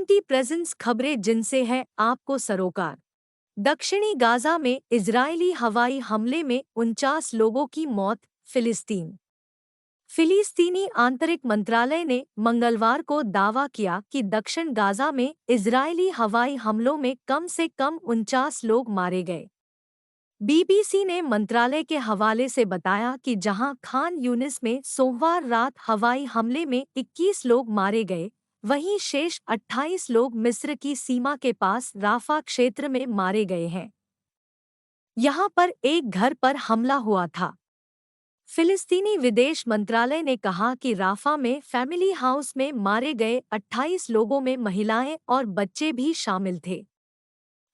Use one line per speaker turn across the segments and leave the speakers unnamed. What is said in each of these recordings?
BNT presence खबरें जिनसे है आपको सरोकार। दक्षिणी गाजा में इजरायली हवाई हमले में 49 लोगों की मौत। फिलिस्तीनी आंतरिक मंत्रालय ने मंगलवार को दावा किया कि दक्षिण गाजा में इजरायली हवाई हमलों में कम से कम 49 लोग मारे गए। बीबीसी ने मंत्रालय के हवाले से बताया कि जहां खान यूनिस में सोमवार रात हवाई हमले में 21 लोग मारे गए, वहीं शेष 28 लोग मिस्र की सीमा के पास राफा क्षेत्र में मारे गए हैं। यहां पर एक घर पर हमला हुआ था। फिलिस्तीनी विदेश मंत्रालय ने कहा कि राफा में फैमिली हाउस में मारे गए 28 लोगों में महिलाएं और बच्चे भी शामिल थे।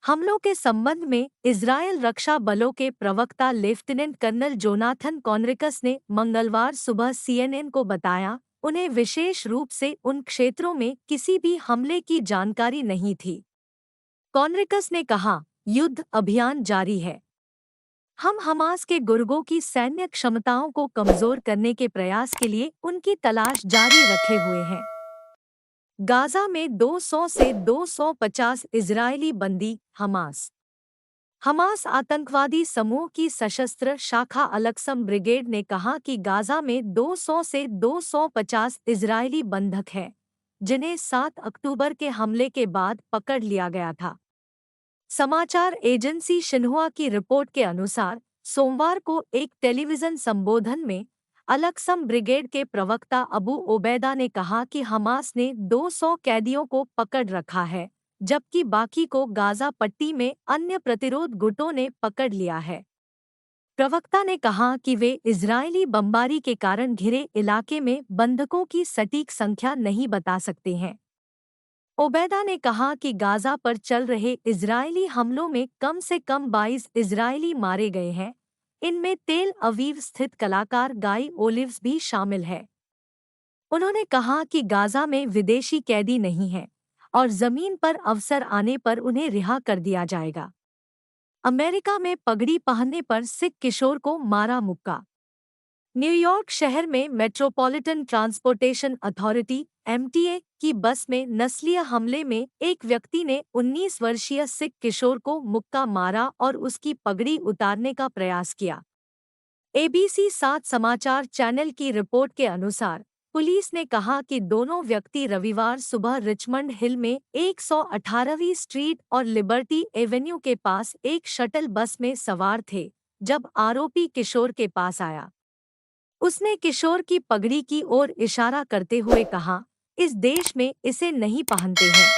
हमलों के संबंध में इजरायल रक्षा बलों के प्रवक्ता लेफ्टिनेंट कर्नल जोनाथन कॉनरिकस ने मंगलवार सुबह CNN को बताया, उन्हें विशेष रूप से उन क्षेत्रों में किसी भी हमले की जानकारी नहीं थी। कॉनरिकस ने कहा, युद्ध अभियान जारी है। हम हमास के गुर्गों की सैन्य क्षमताओं को कमजोर करने के प्रयास के लिए उनकी तलाश जारी रखे हुए हैं। गाजा में 200 से 250 इजरायली बंदी। हमास आतंकवादी समूह की सशस्त्र शाखा अलक्सम ब्रिगेड ने कहा कि गाजा में 200 से 250 इजरायली बंधक हैं, जिन्हें 7 अक्टूबर के हमले के बाद पकड़ लिया गया था। समाचार एजेंसी शिन्हुआ की रिपोर्ट के अनुसार सोमवार को एक टेलीविजन संबोधन में अलक्सम ब्रिगेड के प्रवक्ता अबू ओबैदा ने कहा कि हमास ने 200 कैदियों को पकड़ रखा है, जबकि बाकी को गाजा पट्टी में अन्य प्रतिरोध गुटों ने पकड़ लिया है। प्रवक्ता ने कहा कि वे इजरायली बमबारी के कारण घिरे इलाके में बंधकों की सटीक संख्या नहीं बता सकते हैं। ओबैदा ने कहा कि गाजा पर चल रहे इजरायली हमलों में कम से कम 22 इजरायली मारे गए हैं। इनमें तेल अवीव स्थित कलाकार गाई ओलिव्स भी शामिल है। उन्होंने कहा कि गाजा में विदेशी कैदी नहीं हैं और जमीन पर अवसर आने पर उन्हें रिहा कर दिया जाएगा। अमेरिका में पगड़ी पहनने पर सिख किशोर को मारा मुक्का। न्यूयॉर्क शहर में मेट्रोपॉलिटन ट्रांसपोर्टेशन अथॉरिटी MTA की बस में नस्लीय हमले में एक व्यक्ति ने 19 वर्षीय सिख किशोर को मुक्का मारा और उसकी पगड़ी उतारने का प्रयास किया। ABC 7 समाचार चैनल की रिपोर्ट के अनुसार पुलिस ने कहा कि दोनों व्यक्ति रविवार सुबह रिचमंड हिल में 118वीं स्ट्रीट और लिबर्टी एवेन्यू के पास एक शटल बस में सवार थे, जब आरोपी किशोर के पास आया। उसने किशोर की पगड़ी की ओर इशारा करते हुए कहा, इस देश में इसे नहीं पहनते हैं।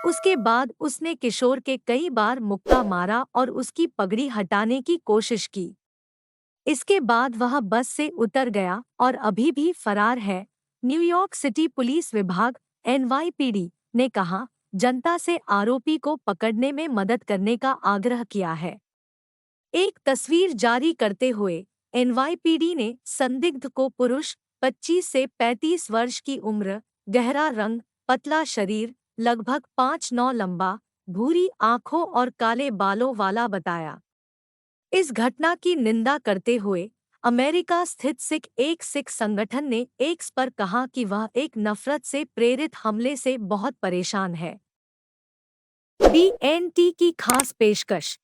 उसके बाद उसने किशोर के कई बार मुक्का मारा और उसकी पगड़ी हटाने की कोशिश की। इसके बाद वह बस से उतर गया और अभी भी फरार है। न्यूयॉर्क सिटी पुलिस विभाग NYPD ने कहा, जनता से आरोपी को पकड़ने में मदद करने का आग्रह किया है। एक तस्वीर जारी करते हुए NYPD ने संदिग्ध को पुरुष 25 से 35 वर्ष की उम्र, गहरा रंग, पतला शरीर, लगभग 5'9" लंबा, भूरी आंखों और काले बालों वाला बताया। इस घटना की निंदा करते हुए अमेरिका स्थित एक सिख संगठन ने एक्स पर कहा कि वह एक नफरत से प्रेरित हमले से बहुत परेशान है। BNT की खास पेशकश।